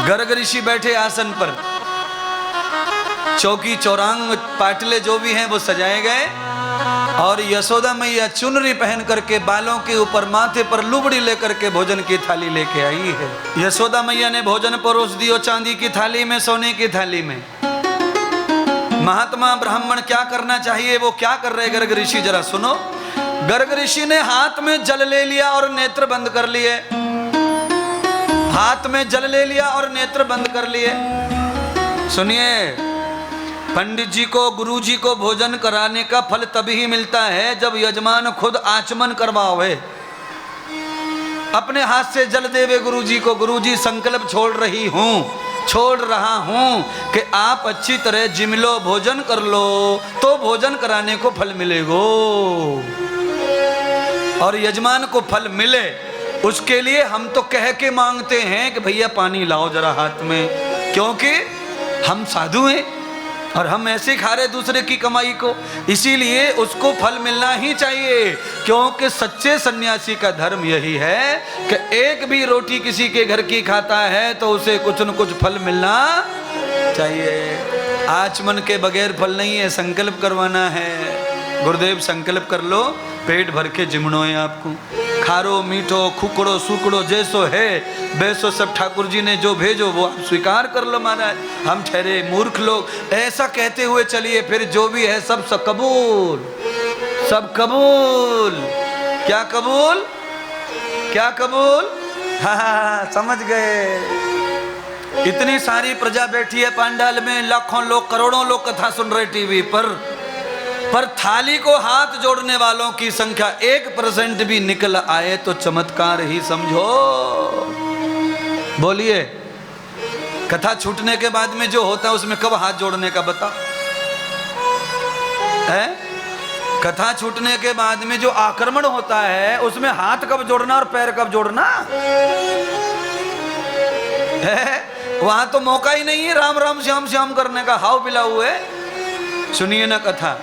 गर्ग ऋषि बैठे आसन पर, चौकी चौरांग पाटले जो भी हैं वो सजाए गए, और यशोदा मैया चुनरी पहन करके बालों के ऊपर माथे पर लुबड़ी लेकर के भोजन की थाली लेके आई है। यशोदा मैया ने भोजन परोस दियो चांदी की थाली में, सोने की थाली में। महात्मा ब्राह्मण क्या करना चाहिए वो क्या कर रहे गर्ग ऋषि, जरा सुनो। गर्ग ऋषि ने हाथ में जल ले लिया और नेत्र बंद कर लिए। हाथ में जल ले लिया और नेत्र बंद कर लिए। सुनिए, पंडित जी को, गुरु जी को भोजन कराने का फल तभी मिलता है जब यजमान खुद आचमन करवावे, अपने हाथ से जल देवे गुरु जी को। गुरु जी संकल्प छोड़ रहा हूं कि आप अच्छी तरह जिम लो, भोजन कर लो, तो भोजन कराने को फल मिलेगो। और यजमान को फल मिले उसके लिए हम तो कह के मांगते हैं कि भैया पानी लाओ जरा हाथ में, क्योंकि हम साधु हैं और हम ऐसे खा रहे दूसरे की कमाई को, इसीलिए उसको फल मिलना ही चाहिए। क्योंकि सच्चे सन्यासी का धर्म यही है कि एक भी रोटी किसी के घर की खाता है तो उसे कुछ न कुछ फल मिलना चाहिए। आचमन के बगैर फल नहीं है, संकल्प करवाना है। गुरुदेव संकल्प कर लो, पेट भर के जिमणो है आपको। खारो मीठो खुकड़ो सुकड़ो जैसो है वैसो सब ठाकुर जी ने जो भेजो वो आप स्वीकार कर लो महाराज। हम ठहरे मूर्ख लोग ऐसा कहते हुए चलिए, फिर जो भी है सब कबूल, सब कबूल। क्या कबूल, क्या कबूल? हाँ समझ गए। इतनी सारी प्रजा बैठी है पांडाल में, लाखों लोग करोड़ों लोग कथा सुन रहे टीवी पर थाली को हाथ जोड़ने वालों की संख्या 1% भी निकल आए तो चमत्कार ही समझो। बोलिए, कथा छूटने के बाद में जो होता है उसमें कब हाथ जोड़ने का बता है? कथा छूटने के बाद में जो आक्रमण होता है उसमें हाथ कब जोड़ना और पैर कब जोड़ना है? वहां तो मौका ही नहीं है राम राम श्याम श्याम करने का, हाव पिला हुए। सुनिए ना कथा,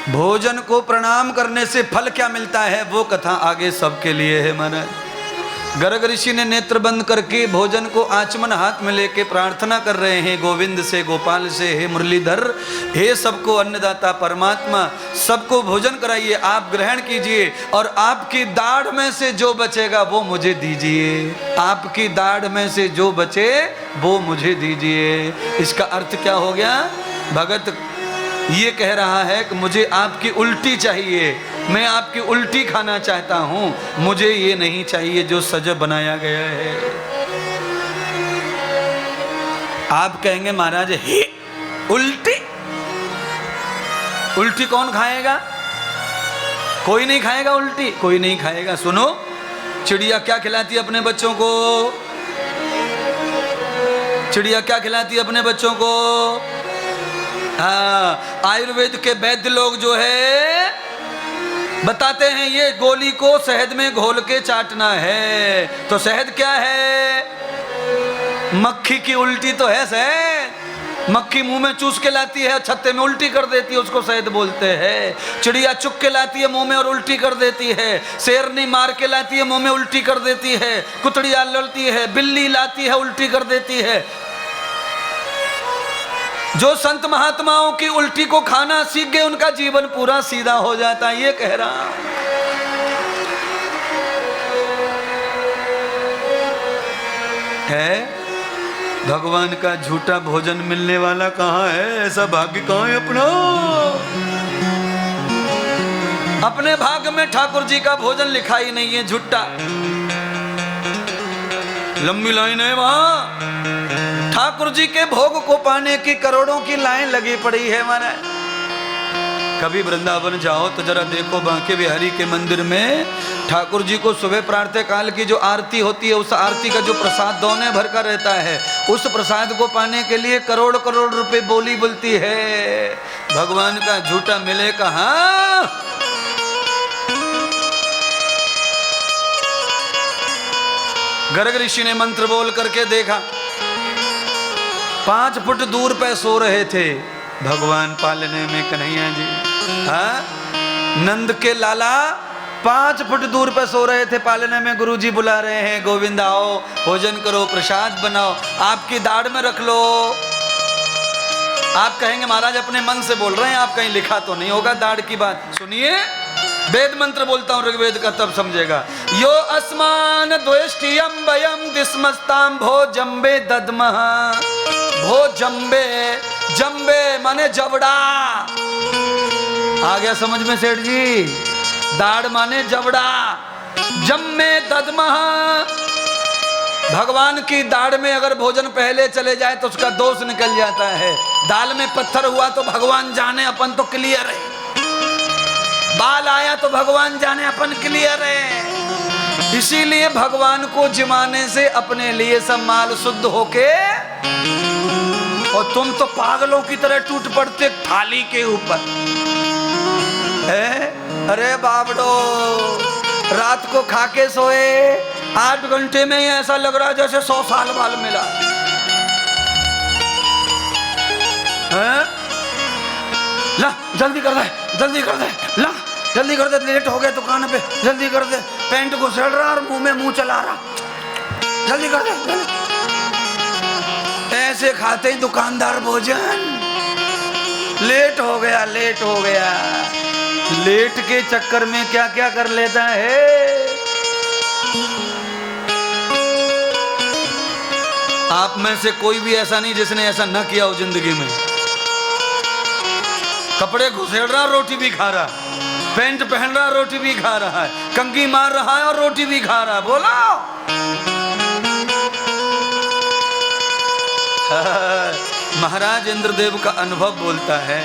भोजन को प्रणाम करने से फल क्या मिलता है वो कथा आगे सबके लिए है महाराज। गर्ग ऋषि ने नेत्र बंद करके भोजन को आचमन हाथ में लेके प्रार्थना कर रहे हैं गोविंद से, गोपाल से, हे मुरलीधर, हे सबको अन्नदाता परमात्मा, सबको भोजन कराइए, आप ग्रहण कीजिए और आपकी दाढ़ में से जो बचेगा वो मुझे दीजिए। आपकी दाढ़ में से जो बचे वो मुझे दीजिए। इसका अर्थ क्या हो गया? भगत ये कह रहा है कि मुझे आपकी उल्टी चाहिए, मैं आपकी उल्टी खाना चाहता हूं, मुझे ये नहीं चाहिए जो सजा बनाया गया है। आप कहेंगे महाराज हे उल्टी, उल्टी कौन खाएगा? कोई नहीं खाएगा उल्टी, कोई नहीं खाएगा। सुनो, चिड़िया क्या खिलाती है अपने बच्चों को? चिड़िया क्या खिलाती है अपने बच्चों को? हाँ, आयुर्वेद के वैद्य लोग जो है बताते हैं ये गोली को शहद में घोल के चाटना है। तो शहद क्या है? मक्खी की उल्टी तो है शहद। मक्खी मुंह में चूस के लाती है, छत्ते में उल्टी कर देती है, उसको शहद बोलते हैं। चिड़िया चुग के लाती है मुंह में और उल्टी कर देती है। शेरनी मार के लाती है मुंह में उल्टी कर देती है। कुतड़िया लड़ती है, बिल्ली लाती है उल्टी कर देती है। जो संत महात्माओं की उल्टी को खाना सीख गए उनका जीवन पूरा सीधा हो जाता है, ये कह रहा है। भगवान का झूठा भोजन मिलने वाला कहाँ है? ऐसा भाग्य कहाँ है अपना? अपने भाग्य में ठाकुर जी का भोजन लिखा ही नहीं है, झूठा। लंबी लाइन है वहां, ठाकुर जी के भोग को पाने की करोड़ों की लाइन लगी पड़ी है महाराज। कभी वृंदावन जाओ तो जरा देखो, बांके बिहारी के मंदिर में ठाकुर जी को सुबह प्रातः काल की जो आरती होती है, उस आरती का जो प्रसाद दोने भर का रहता है, उस प्रसाद को पाने के लिए करोड़ करोड़ रुपए बोली बोलती है। भगवान का झूठा मिले कहाँ? गर्ग ऋषि ने मंत्र बोल करके देखा, 5 फुट दूर पे सो रहे थे भगवान पालने में कन्हैया जी। हाँ, नंद के लाला 5 फुट दूर पे सो रहे थे पालने में, गुरुजी बुला रहे हैं, गोविंद आओ भोजन करो, प्रसाद बनाओ, आपकी दाढ़ में रख लो। आप कहेंगे महाराज अपने मन से बोल रहे हैं, आप कहीं लिखा तो नहीं होगा दाढ़ की बात। सुनिए, वेद मंत्र बोलता हूं ऋग्वेद का, तब समझेगा। यो अस्मान द्वेष्टियम वयम दिस्मस्ताम भो जम्बे दद्मः। भो जम्बे, जम्बे माने जबड़ा। आ गया समझ में सेठ जी? दाढ़ माने जबड़ा। जम्मे दद्मः, भगवान की दाढ़ में अगर भोजन पहले चले जाए तो उसका दोष निकल जाता है। दाल में पत्थर हुआ तो भगवान जाने, अपन तो क्लियर है। बाल आया तो भगवान जाने, अपन क्लियर है। इसीलिए भगवान को जिमाने से अपने लिए सब माल शुद्ध होके, और तुम तो पागलों की तरह टूट पड़ते थाली के ऊपर। अरे बाबड़ो, रात को खाके सोए, 8 घंटे में ही ऐसा लग रहा है जैसे 100 साल बाल मिला है? ला जल्दी कर दे, जल्दी कर दे, ला जल्दी कर दे, लेट हो गए दुकान पे, जल्दी कर दे। पैंट घुसेड़ रहा और मुंह में मुंह चला रहा, जल्दी कर दे, जल्दी। ऐसे खाते ही दुकानदार भोजन। लेट हो गया, लेट हो गया। लेट के चक्कर में क्या क्या कर लेता है। आप में से कोई भी ऐसा नहीं जिसने ऐसा न किया हो जिंदगी में। कपड़े घुसेड़ रहा, रोटी भी खा रहा, पैंट पहन रहा, रोटी भी खा रहा है, कंघी मार रहा है और रोटी भी खा रहा है। बोलो महाराज इंद्रदेव का अनुभव बोलता है,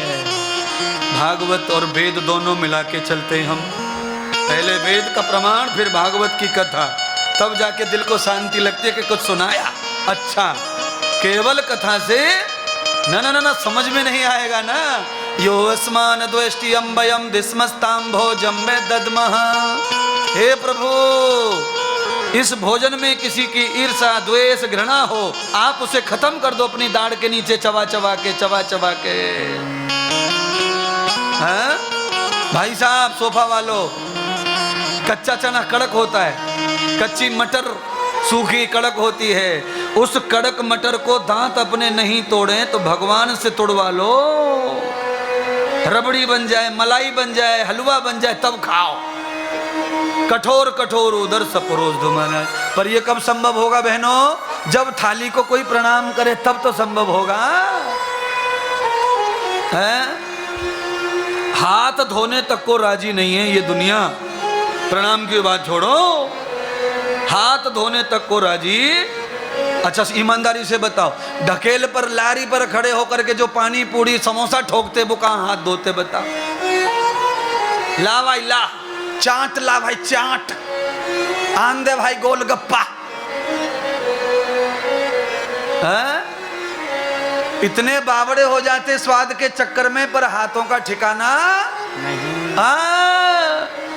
भागवत और वेद दोनों मिला के चलते हम। पहले वेद का प्रमाण, फिर भागवत की कथा, तब जाके दिल को शांति लगती है कि कुछ सुनाया। अच्छा, केवल कथा से ना ना ना ना समझ में नहीं आएगा ना। यो अस्मान द्वेष्टियम वयम दिस्मस्ताम भोजम में दद्मः। हे प्रभु, इस भोजन में किसी की ईर्षा द्वेष घृणा हो, आप उसे खत्म कर दो अपनी दाढ़ के नीचे चबा चबा के, चबा चबा के। हाँ? भाई साहब सोफा वालों, कच्चा चना कड़क होता है, कच्ची मटर सूखी कड़क होती है। उस कड़क मटर को दांत अपने नहीं तोड़े तो भगवान से तोड़वा लो, रबड़ी बन जाए, मलाई बन जाए, हलवा बन जाए, तब खाओ। कठोर कठोर उधर सपरोज दो महाराज। पर ये कब संभव होगा बहनों? जब थाली को कोई प्रणाम करे तब तो संभव होगा। है? हाथ धोने तक को राजी नहीं है ये दुनिया। प्रणाम की बात छोड़ो, हाथ धोने तक को राजी। अच्छा ईमानदारी से बताओ, ढकेल पर लारी पर खड़े होकर के जो पानी पूरी समोसा ठोकते वो कहाँ हाथ धोते बताओ? ला भाई ला, चाट ला भाई चाट, आन दे भाई गोलगप्पा। इतने बावड़े हो जाते स्वाद के चक्कर में, पर हाथों का ठिकाना नहीं।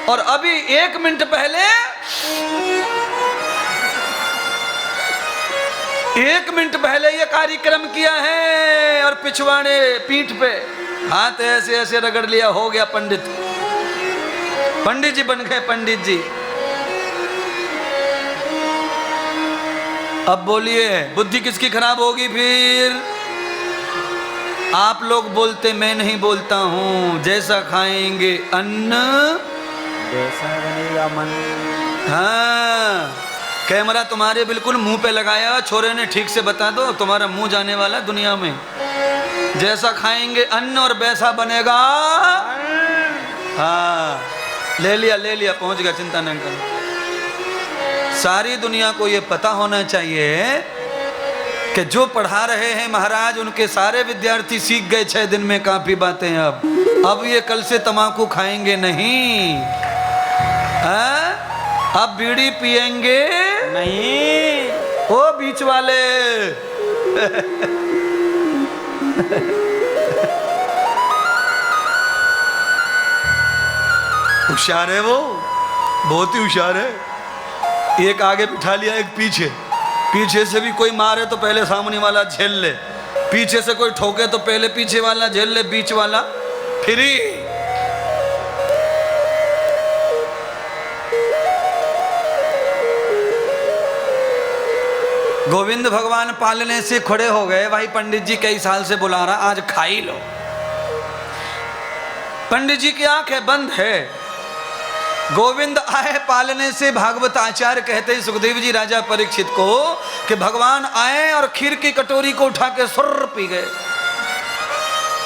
और अभी 1 मिनट पहले 1 मिनट पहले ये कार्यक्रम किया है और पिछवाड़े पीठ पे हाथ ऐसे ऐसे रगड़ लिया, हो गया पंडित। पंडित जी बन गए पंडित जी। अब बोलिए बुद्धि किसकी खराब होगी फिर? आप लोग बोलते, मैं नहीं बोलता हूं। जैसा खाएंगे अन्न वैसा बनेगा मन। हाँ, कैमरा तुम्हारे बिल्कुल मुंह पे लगाया, छोरे ने ठीक से बता दो, तुम्हारा मुंह जाने वाला दुनिया में। जैसा खाएंगे अन्न और वैसा बनेगा। हाँ, ले लिया ले लिया, पहुंच गया, चिंता नहीं करो। सारी दुनिया को ये पता होना चाहिए कि जो पढ़ा रहे हैं महाराज, उनके सारे विद्यार्थी सीख गए 6 दिन में काफी बातें। अब ये कल से तम्बाकू खाएंगे नहीं, अब बीड़ी पिएंगे नहीं। ओ बीच वाले होशियार है वो, बहुत ही होशियार है। एक आगे बिठा लिया, एक पीछे। पीछे से भी कोई मारे तो पहले सामने वाला झेल ले, पीछे से कोई ठोके तो पहले पीछे वाला झेल ले, बीच वाला फ्री। गोविंद भगवान पालने से खड़े हो गए, भाई पंडित जी कई साल से बुला रहा, आज खा ही लो। पंडित जी की आंखें बंद है। गोविंद आए पालने से, भागवत आचार्य कहते हैं सुखदेव जी राजा परीक्षित को कि भगवान आए और खीर की कटोरी को उठा के सुर्र पी गए।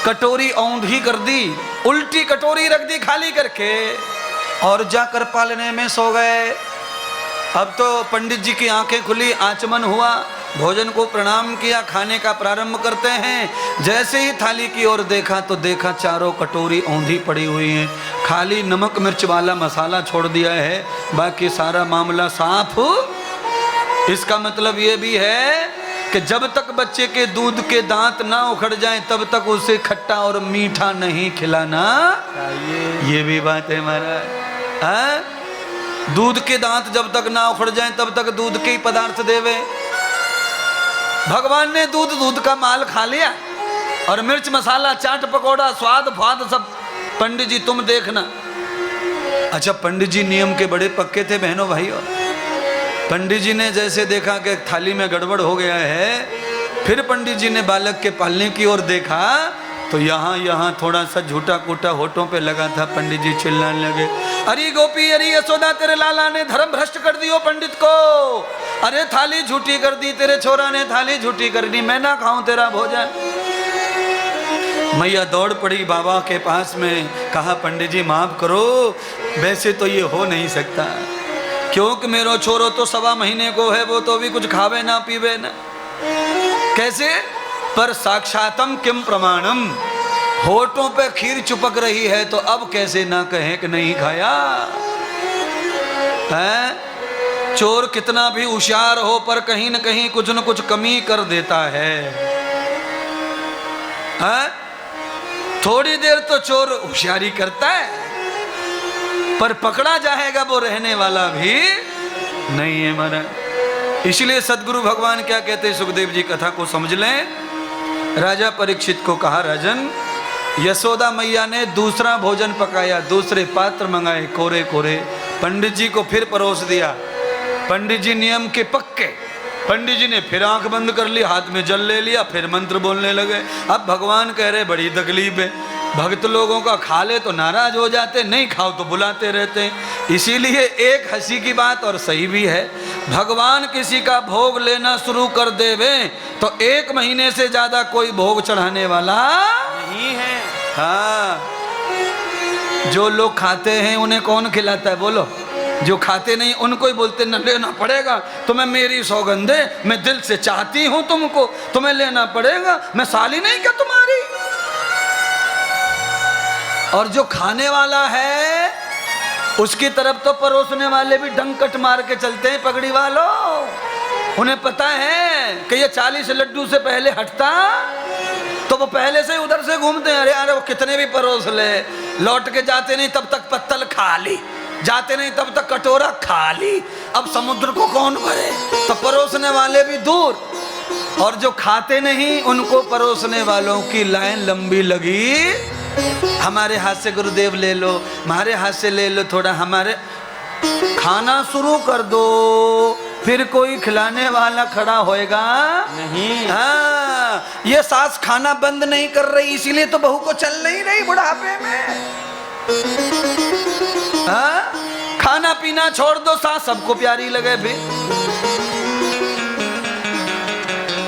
कटोरी औंधी कर दी, उल्टी कटोरी रख दी खाली करके, और जाकर पालने में सो गए। अब तो पंडित जी की आंखें खुली, आचमन हुआ, भोजन को प्रणाम किया, खाने का प्रारंभ करते हैं। जैसे ही थाली की ओर देखा तो देखा चारों कटोरी औंधी पड़ी हुई हैं, खाली नमक मिर्च वाला मसाला छोड़ दिया है, बाकी सारा मामला साफ। इसका मतलब ये भी है कि जब तक बच्चे के दूध के दांत ना उखड़ जाएं तब तक उसे खट्टा और मीठा नहीं खिलाना चाहिए। ये भी बात है महाराज। दूध के दांत जब तक ना उखड़ जाएं तब तक दूध के ही पदार्थ देवे। भगवान ने दूध का माल खा लिया और मिर्च मसाला चाट पकौड़ा स्वाद फाद सब। पंडित जी तुम देखना। अच्छा, पंडित जी नियम के बड़े पक्के थे बहनों भाइयों। पंडित जी ने जैसे देखा कि थाली में गड़बड़ हो गया है, फिर पंडित जी ने बालक के पालने की ओर देखा तो यहाँ थोड़ा सा झूठा कूटा होठों पे लगा था। पंडित जी चिल्लाने लगे, अरे गोपी, अरे यशोदा, तेरे लाला ने धर्म भ्रष्ट कर दियो पंडित को। अरे थाली झूठी कर दी, तेरे छोरा ने थाली झूठी कर दी, मैं ना खाऊं तेरा भोजन। मैया दौड़ पड़ी बाबा के पास में, कहा पंडित जी माफ करो, वैसे तो ये हो नहीं सकता, क्योंकि मेरो छोरो तो 1.25 महीने को है, वो तो अभी कुछ खावे ना पीवे ना। कैसे? पर साक्षातम किम प्रमाणम, होठों पे खीर चिपक रही है तो अब कैसे ना कहें कि नहीं खाया है। चोर कितना भी होशियार हो पर कहीं न कहीं कुछ न कुछ कमी कर देता है। थोड़ी देर तो चोर होशियारी करता है, पर पकड़ा जाएगा वो रहने वाला भी नहीं है महाराज। इसलिए सदगुरु भगवान क्या कहते हैं, सुखदेव जी कथा को समझ लें। राजा परीक्षित को कहा, राजन, यशोदा मैया ने दूसरा भोजन पकाया, दूसरे पात्र मंगाए कोरे कोरे, पंडित जी को फिर परोस दिया। पंडित जी नियम के पक्के। पंडित जी ने फिर आंख बंद कर ली, हाथ में जल ले लिया, फिर मंत्र बोलने लगे। अब भगवान कह रहे बड़ी तकलीफ है, भक्त लोगों का खा ले तो नाराज हो जाते, नहीं खाओ तो बुलाते रहते हैं। इसीलिए एक हंसी की बात और सही भी है, भगवान किसी का भोग लेना शुरू कर देवे तो 1 महीने से ज्यादा कोई भोग चढ़ाने वाला नहीं है। हाँ, जो लोग खाते हैं उन्हें कौन खिलाता है बोलो? जो खाते नहीं उनको ही बोलते न लेना पड़ेगा, तुम्हें मेरी सौगंध है, मैं दिल से चाहती हूं तुमको, तुम्हें लेना पड़ेगा, मैं साली नहीं क्या तुम्हारी। और जो खाने वाला है उसकी तरफ तो परोसने वाले भी डंकट मार के चलते हैं। पगड़ी वालों, उन्हें पता है कि ये 40 लड्डू से पहले हटता तो वो पहले से उधर से घूमते हैं। अरे अरे वो कितने भी परोस ले, लौट के जाते नहीं तब तक पत्तल खाली, जाते नहीं तब तक कटोरा खाली। अब समुद्र को कौन भरे? तो परोसने वाले भी दूर, और जो खाते नहीं उनको परोसने वालों की लाइन लंबी लगी। हमारे हाथ से गुरुदेव ले लो, हमारे हाथ से ले लो थोड़ा, हमारे खाना शुरू कर दो, फिर कोई खिलाने वाला खड़ा होएगा नहीं। हाँ, ये सास खाना बंद नहीं कर रही, इसीलिए तो बहू को चल नहीं रही बुढ़ापे में। हाँ, खाना पीना छोड़ दो, सास सबको प्यारी लगे। भी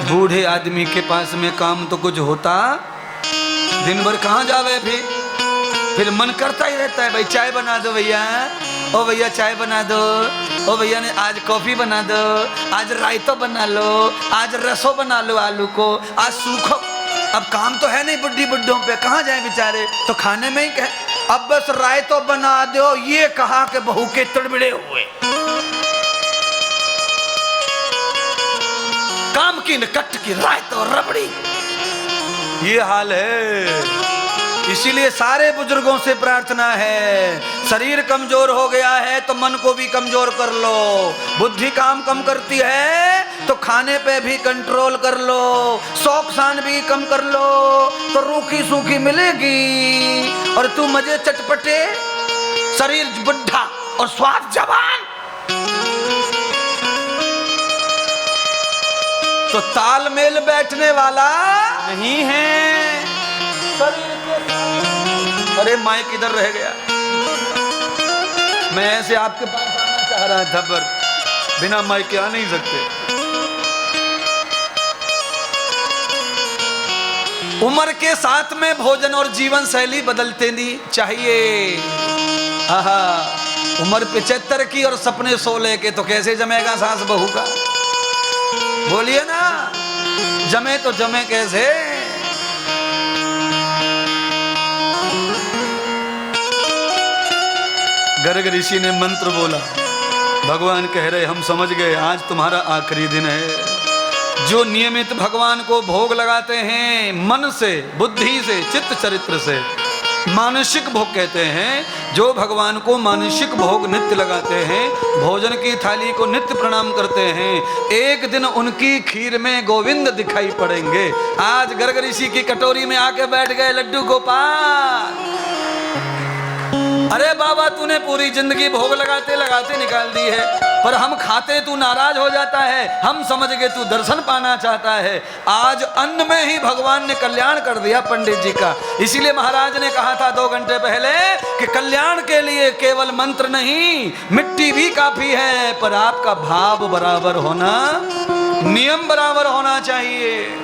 बूढ़े आदमी के पास में काम तो कुछ होता, दिन भर कहाँ जावे, फिर मन करता ही रहता है, भाई चाय बना दो भैया, ओ भैया चाय बना दो, ओ भैया ने आज कॉफी बना दो, आज रायता बना लो, आज रसो बना लो आलू को, आज सूखो। अब काम तो है नहीं बुढ़ी बुड्ढों पे, कहाँ जाए बेचारे, तो खाने में ही कहे अब बस रायता बना दो, ये कहा कि बहू के तड़बड़े हुए। काम की न कट की रायता और रबड़ी, ये हाल है। इसीलिए सारे बुजुर्गों से प्रार्थना है, शरीर कमजोर हो गया है तो मन को भी कमजोर कर लो। बुद्धि काम कम करती है तो खाने पे भी कंट्रोल कर लो, शौक शान भी कम कर लो तो रूखी सूखी मिलेगी, और तू मजे चटपटे, शरीर बुढ़ा और स्वाद जवान। तो तालमेल बैठने वाला नहीं है। शरीर के साथ। अरे माइक इधर रह गया, मैं ऐसे आपके पास आना चाह रहा था पर बिना माइक के आ नहीं सकते। उम्र के साथ में भोजन और जीवन शैली बदलते नहीं चाहिए। आहा, उम्र 75 की और सपने 16 के, तो कैसे जमेगा सास बहू का? बोलिए ना, जमे तो जमे कैसे? गर्ग ऋषि ने मंत्र बोला, भगवान कह रहे हम समझ गए, आज तुम्हारा आखिरी दिन है। जो नियमित भगवान को भोग लगाते हैं मन से, बुद्धि से, चित्त चरित्र से, मानसिक भोग कहते हैं, जो भगवान को मानसिक भोग नित्य लगाते हैं, भोजन की थाली को नित्य प्रणाम करते हैं, एक दिन उनकी खीर में गोविंद दिखाई पड़ेंगे। आज गर्ग ऋषि की कटोरी में आके बैठ गए लड्डू गोपाल। अरे बाबा, तूने पूरी जिंदगी भोग लगाते लगाते निकाल दी है, पर हम खाते तू नाराज हो जाता है। हम समझ गए तू दर्शन पाना चाहता है। आज अन्न में ही भगवान ने कल्याण कर दिया पंडित जी का। इसीलिए महाराज ने कहा था 2 घंटे पहले कि कल्याण के लिए केवल मंत्र नहीं, मिट्टी भी काफी है, पर आपका भाव बराबर होना, नियम बराबर होना चाहिए।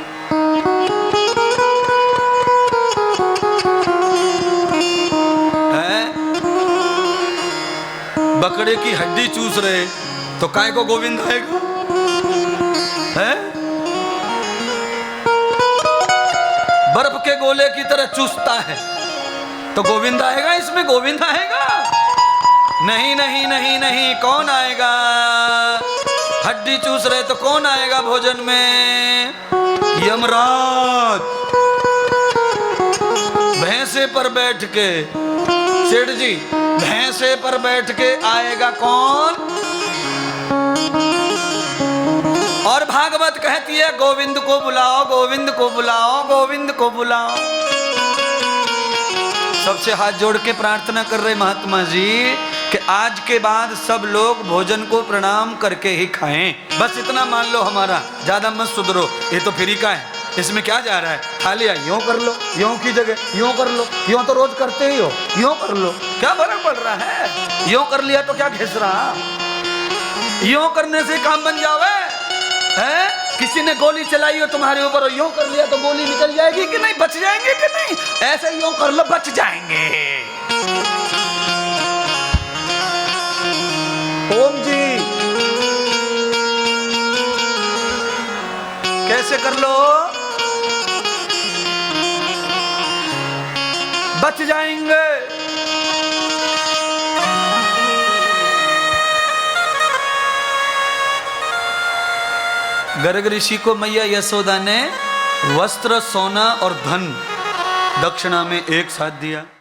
बकरे की हड्डी चूस रहे तो काय को गोविंद आएगा? है? बर्फ के गोले की तरह चूसता है तो गोविंद आएगा? इसमें गोविंद आएगा? नहीं नहीं नहीं नहीं। कौन आएगा? हड्डी चूस रहे तो कौन आएगा भोजन में? यमराज भैंसे पर बैठ के, सेठ जी भैंसे पर बैठ के आएगा कौन? और भागवत कहती है गोविंद को बुलाओ, गोविंद को बुलाओ, गोविंद को बुलाओ। सबसे हाथ जोड़ के प्रार्थना कर रहे महात्मा जी कि आज के बाद सब लोग भोजन को प्रणाम करके ही खाएं। बस इतना मान लो हमारा, ज्यादा मत सुधरो। ये तो फ्री का है, इसमें क्या जा रहा है? थाली आई यूं कर लो, यूं की जगह यूं कर लो, यूं तो रोज करते ही हो, यूं कर लो, क्या फर्क पड़ रहा है? यूं कर लिया तो क्या घिस रहा? यूं करने से काम बन जावे है? किसी ने गोली चलाई हो तुम्हारे ऊपर और यूं कर लिया तो गोली निकल जाएगी कि नहीं? बच जाएंगे कि नहीं? ऐसे यूं कर लो, बच जाएंगे। ओम जी कैसे कर लो? बच जाएंगे। गर्ग ऋषि को मैया यशोदा ने वस्त्र, सोना और धन दक्षिणा में एक साथ दिया।